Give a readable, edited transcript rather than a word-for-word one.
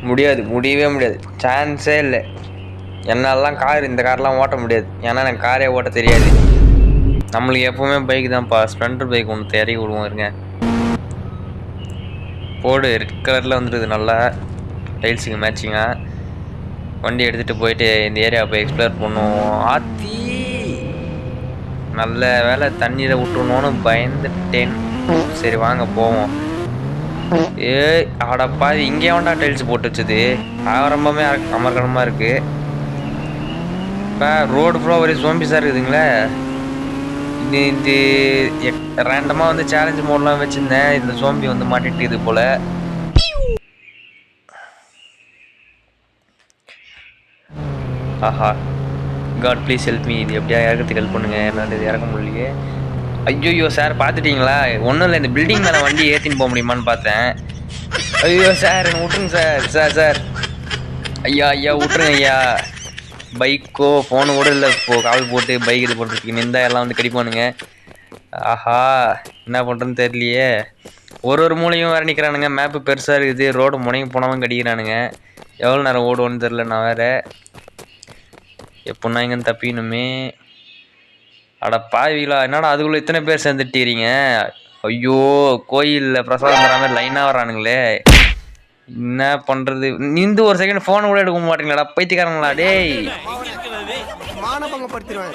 முடியவே முடியாது, சான்ஸே இல்லை. என்னாலலாம் இந்த கார்லாம் ஓட்ட முடியாது. ஏன்னா எனக்கு காரே ஓட்ட தெரியாது. நம்மளுக்கு எப்போவுமே பைக் தான்ப்பா. ஸ்ப்ளெண்டர் பைக் ஒன்று இறக்கி விடுவோம் இருங்க. போடு, ரெட் கலரில் வந்துடுது நல்லா, டைல்ஸுக்கு மேட்சிங்காக. வண்டி எடுத்துகிட்டு போயிட்டு இந்த ஏரியா போய் எக்ஸ்ப்ளோர் பண்ணுவோம். ஆத்தி நல்ல வேலை தண்ணியில் விட்டுருணுன்னு பயந்துட்டேன். சரி வாங்க போவோம். ஆடப்பா, இங்கே வேண்டா டைல்ஸ் போட்டு வச்சது. ரொம்பவே அமர்க்கணமாக இருக்குது. இப்போ ரோடு ஃபுல்லாக ஒரே சோம்பிஸாக இருக்குதுங்களே. இந்த ரேண்டமாக வந்து சேலஞ்ச் மோட்லாம் வச்சுருந்தேன். இந்த சோம்பி வந்து மாட்டிட்டு இது போல். ஆஹா, காட் ப்ளீஸ் ஹெல்ப் மீ. இது எப்படியா இறக்கிறதுக்கு ஹெல்ப் பண்ணுங்க. என்னால் இது இறக்க முடியலையே. ஐயோ சார், பார்த்துட்டிங்களா? ஒன்றும் இல்லை, இந்த பில்டிங் மேலே வண்டி ஏற்றின்னு போக முடியுமான்னு பார்த்தேன். ஐயோ சார், என்ன விட்டுருங்க சார். சார் ஐயா விட்டுருங்க ஐயா. பைக்கோ ஃபோனு கூட இல்லை இப்போது. கால் போட்டு பைக் இது பண்ணுறதுக்கு நின்றா எல்லாம் வந்து கடிப்பானுங்க. ஆஹா, என்ன பண்ணுறதுன்னு தெரியலையே. ஒரு மூலையும் வேறு நிற்கிறானுங்க. மேப்பு பெருசாக இருக்குது. ரோடு முனையும் போனவன் கடிக்கிறானுங்க. எவ்வளோ நேரம் ஓடுவோன்னு தெரில. நான் வேறு எப்படின்னா இங்கேருந்து தப்பிக்கணுமே. அட பாவிங்களா, என்னடா அதுக்குள்ளே இத்தனை பேர் சேர்ந்துட்டீங்க? ஐயோ, கோயிலில் பிரசாதம் தர மாதிரி லைனாக வரானுங்களே. என்ன பண்ணுறது? நின்று ஒரு செகண்ட் ஃபோனை கூட எடுக்க மாட்டீங்களாடா பைத்தியக்காரங்களா? டேய், மானபங்கப்படுத்திடுவேன்.